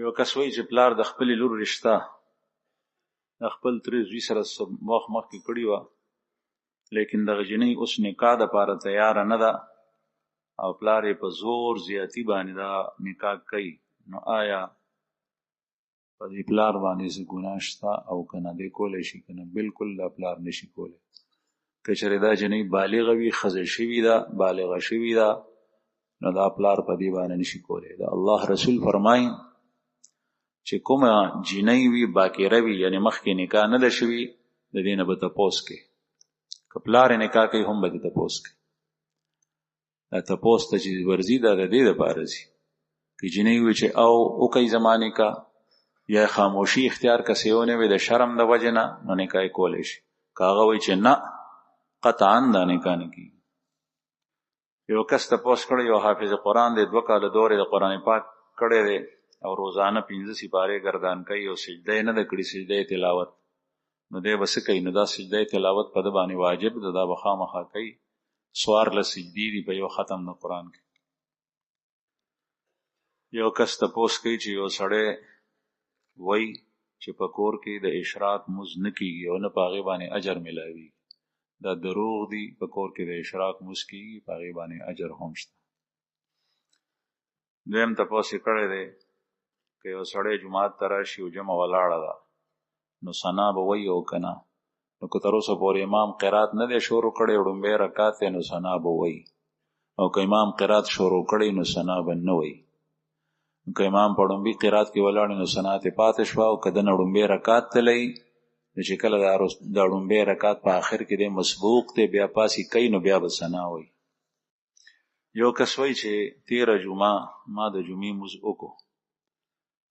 یو کس وایي چې پلار د خپلې لور رشته د خپل ترې زوی سره وخت مخکې کړې وه، لیکن دغه جنۍ اوس نکاح دپاره تیاره نه ده او پلار یې په زور زیاتي باندې دا نکاح کوي، نو آیا په دې پلار باندې څه ګناه شته او که نه دی کولی شي که نه؟ بلکل دا پلار نشي کولی. که چېرې دا جنۍ بالغه وي، ښځه شوې ده، بالغه شوې ده، نو دا پلار په دې باندې نشي کولی. دا الله رسول فرمایي چې کومه جنۍ وي باکره وي، یعنی مخکې نکاح نه ده شوي، د دې نه به تپوس کوي. که پلار یې نکاح کوي هم به دې تپوس کوي. دا تپوس ته چې ورځي دا د دې دپاره ځي که جنۍ وي چې او وکړئ زما نکاح، یا خاموشي اختیار کسې ونه وي د شرم د وجې نه، نو نکاح یې کولی شي. که هغه وایي چې نه قطعا دا نکاح نه کېږي. یو کس تپوس کړی، یو حافظ قرآن دی، 2 کاله دورې د قرآن پاک کړی دی او روزانه 15 سپارې ګردان کوي او سجده یې نه ده کړې، سجده تلاوت، نو دی به څه کوي؟ نو دا سجده تلاوت په ده باندې واجب ده، دا به خامخا کوي. 14 سجدې دي په یو ختم د قرآن کې. یو کس تپوس کوي چې یو سړی وایي چې په کور کې د اشراق مونځ نه کېږي او نه په هغې باندې اجر میلاوي. دا دروغ دي. په کور کې د اشراق مونځ کېږي، په هغې باندې اجر هم شته. دویم تپوس یې کړی دی که یو سړی جومات ته راشي او جمعه ولاړه ده، نو ثنا به وایي او که نه؟ نو که تر اوسه پورې امام قرات نه دی شروع کړی، ړومبی رکعت دی، نو ثنا به وایي. او که امام قرات شروع کړی نو ثنا به نه وایي. که امام په ړومبي قرات کې ولاړ نو ثنا ترې پاتې شوه، او که دنه ړومبی رکعت تللی، نو چې کله د ړومبی رکعت په آخر کې دی مسبوق دی، بیا پاسې کوي، نو بیا به ثنا وایي. یو کس وایي چې تېره جمعه ما د جمعې مونځ وکړو،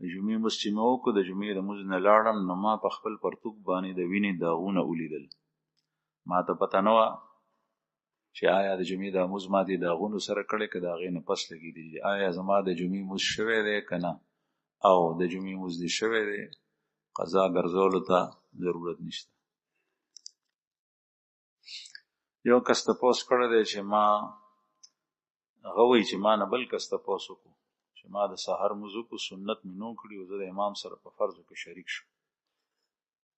د جمعې مونځ چې مې وکړو، د جمعې د مونځ نه لاړم، نو ما په خپل پرتوګ باندې د وینې داغونه ولیدل. ما ته پته نه وه چې آیا د جمعې دا مونځ ما دې داغونو سره کړی که د هغې نه پس لګېدلي دي، آیا زما د جمعې مونځ شوی دی که نه؟ او د جمعې مونځ دې شوی دی، قضا ګرځولو ته ضرورت نشته. یو کس تپوس کړی دی چې ما هغه وایي چې ما نه بل کس تپوس وکړو چې ما د سحر مونځ وکړو، سنت مې نه کړي او زه د امام سره په فرضو کې شریک شوم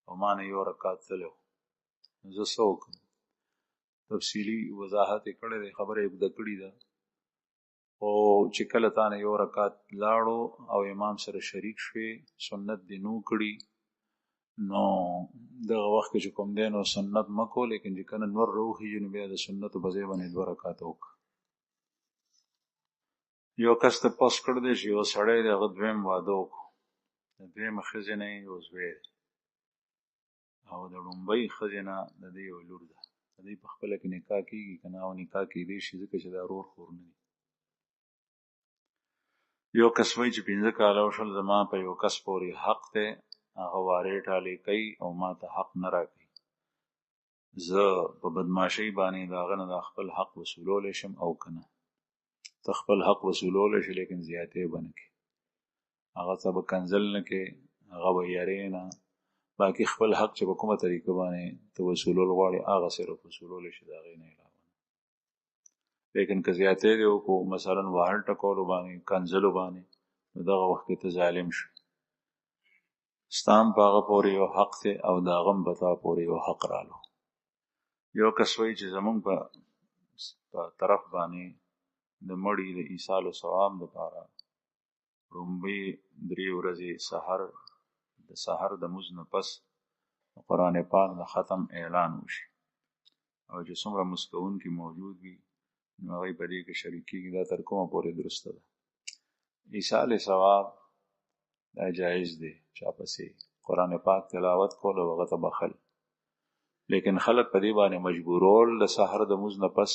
او ما نه یو رکعت تللی و، زه څه وکړم؟ تفصیلي وضاحت یې کړی دی، خبره یې اوږده کړې ده. او چې کله تا نه یو رکعت لاړو او امام سره شریک شوې، سنت دې نو کړي، نو دغه وخت کې چې کوم دی نو سنت مه کو، لیکن چې کله نور راوخېږي نو بیا د سنتو په ځای باندې 2 رکعته وکړه. یو کس تپوس کړی دی چې یو سړی دی، هغه دویم واده وکړو، د دویمې ښځې نه یې یو زوی دی او د ړومبۍ ښځې نه د دې یو لور ده. د دې په خپله کې نکاح کېږي که نه؟ او نکاح کېدی شي ځکه چې دا رور خور نه دي. یو کس وایي چې 15 کاله وشول، زما په یو کس پورې حق دی، هغه وارې ټالې کوي او ما ته حق نه راکوي. زه په بدماشۍ باندې د هغه نه د خپل حق وصولولی شم او که نه؟ ته خپل حق وصولولی شي لیکن زیاتې به نه کوي، هغه ته به کنځل نه کوي، هغه به یارې نه، باقي خپل حق چې په کومه طریقه باندې ته وصولول غواړې هغه صرف وصولولی شي، د هغې نه علاوه. لیکن که زیاتې دې وکړو، مثلا وهل ټکولو باندې، کنځلو باندې، نو دغه وخت کې ته ظالم شو. ستا هم په هغه پورې یو حق دی او د هغه هم په تا پورې یو حق رالو. یو کس وایي چې زمونږ په طرف باندې د مړي د ایصال و ثواب دپاره ړومبۍ 3 ورځې د سحر د مونځ نه پس د قرآن پاک د ختم اعلان وشي او چې څومره مونځ کوونکي موجود وي نو هغوی په دې کې شریک کېږي. دا تر کومه پورې درسته ده؟ ایصال ثواب دا جایز دی، چا پسې قرآن پاک تلاوت کول او هغه ته بخل، لیکن خلک په دې باندې مجبورول د سحر د مونځ نه پس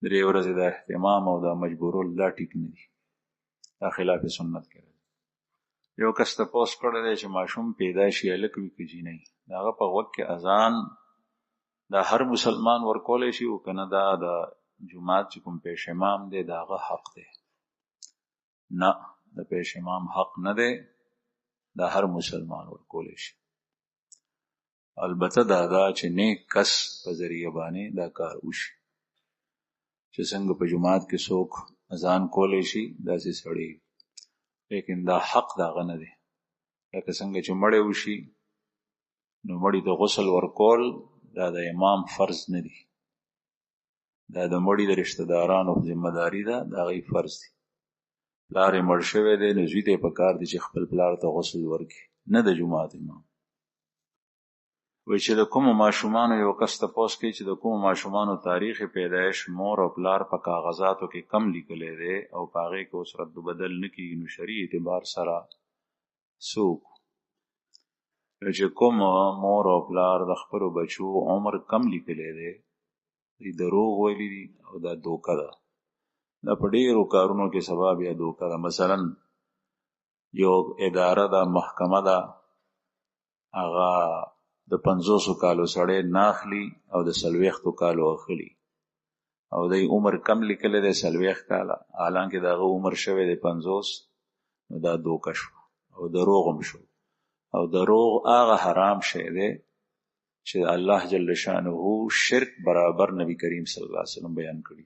3 ورځې د اهتمام او د مجبورول، دا ټیک نه دي، دا خلاف سنت کې. یو کس تپوس کړی دی چې ماشوم پیدا شي، هلک وي که جینۍ، د هغه په غوږ کې اذان دا هر مسلمان ورکولی شي او که نه؟ دا د جومات چې کوم پیش امام دی د هغه حق دی؟ نه، د پیش امام حق نه دی، دا هر مسلمان ورکولی شي. البته دا چې نیک کس په ذریعه باندې دا کار وشي، چې څنګه په جومات کې څوک اذان کولی شي داسې سړی لیکن دا حق داغه نه دی. لکه څنګه چې مړی وشي نو مړی ته غسل ورکول دا د امام فرض نه دی، دا د مړی د رشتہ دارانو ذمہ داری ده، دا غي فرض دی. پلار یې مړ شوی دی نو زوی ته پکار دی چې خپل پلار ته غسل ورکړي، نه د جماعت امام. وای چې د کوم ماشومان یو کس تاسو کوي چې د کوم ماشومان تاریخ پیدایش مور او پلار په کاغذاتو کې کم لیکلې ده او پاغه کې اوس رد بدل نکړي نو شرعي اعتبار سره سوق چې کوم مور او پلار د خپل بچو عمر کم لیکلې ده دی دروغ ویلي دي او دا دوکه ده. دا په ډیرو کارونو کې سبب یا دوکه ده. مثلا یو اداره ده، محکمه ده، هغه د 50 کالو سړی ناخلی او د 40 کالو اخلي او د عمر کم لیکل دی 40 کاله، حالانکه دغه عمر شوی دی 50، نو دا دوکه شو او دروغ هم شو. او دروغ هغه حرام شی دی چې الله جل شانه شرک برابر نبی کریم صلی الله علیه وسلم بیان کړی.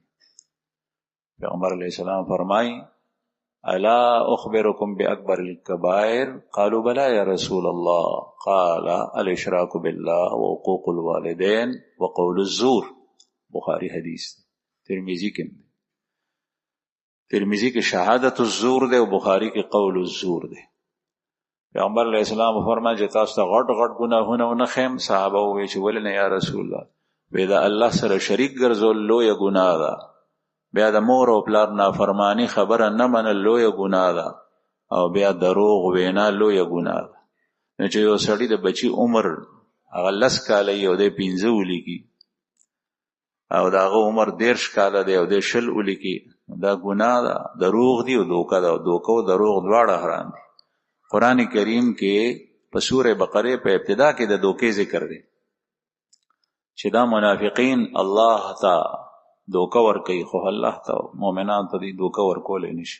پیغمبر علیه السلام فرمایي الا اخبركم باكبر الكبائر قالوا بلى يا رسول الله قال الاشراك بالله وعقوق الوالدين وقول الزور. بخاری حدیث. ترمذی کې شهادت الزور ده او بخاری کې قول الزور ده. پیغمبر علیہ السلام فرمایي چې تاسو ته غټ غټ ګناهونه نه خیم. صحابه وایي چې ولنه یا رسول الله، ودا الله سره شریک ګرځول لوی ګناه ده، بیا د مور او پلار نافرمانی خبره نه منل لوی ګناه ده، او بیا دروغ وینا لوی ګناه ده. نو چې یو سړی د بچی عمر هغه 10 کاله یو د 15 ولیکي او داغه عمر 10 کاله دی او د 20 ولیکي، دا ګناه ده، دروغ دی او دوکه ده. دوکه او دروغ دواړه حرام دي. قران کریم کې په سوره بقره په ابتدا کې د دوکې ذکر دی چې دا منافقین الله تعالی دوکه ور کوي، خو الله ته مؤمنان ته دی دوکه ور کول نشي.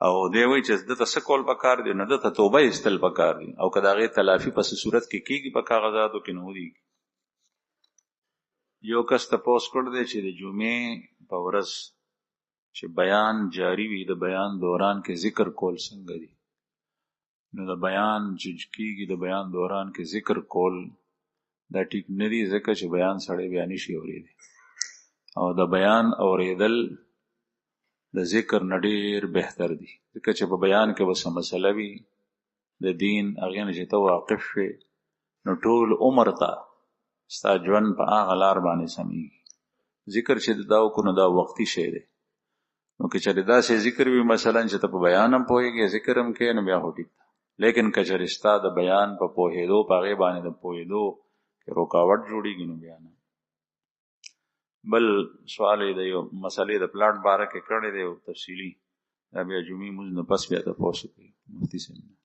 او دی وی چې د څه کول پکار دی، نه د توبه استل پکار دی، او کداغه تلافی په صورت کې کیږي په کاغذاتو کې نه وي. یو کس تاسو کړ دی چې د جمعې په ورځ چې بیان جاری وي، د بیان دوران کې ذکر کول څنګه دي؟ نو د بیان چې کیږي د بیان دوران کې ذکر کول دا ټیک نه دی، ځکه چې بیان سړی بیان شي اورېدي، او د بیان اورېدل د ذکر نډیر بهتر دی، ځکه چې په بیان کې وسه مسله وي د دین هغه نه چې ته واقف شې نو ټول عمر ته ستا ژوند په هغه لار باندې سمېږي. ذکر چې دا وکړو نو دا وختي شی دی. نو که چېرې داسې ذکر وي مثلا چې ته په بیان هم پوهېږې ذکر هم کوې نو بیا خو ټیک ده، لیکن که چېرې ستا د بیان په پوهېدو په هغې باندې د پوهېدو کې رکاوټ جوړېږي نو بیا نه. بل سوال یې د یو مسلې د پلاټ باره کې کړی دی او تفصیلي، دا بیا جمعې مونځ نه پس بیا تپوس کوي مفتي صاحب.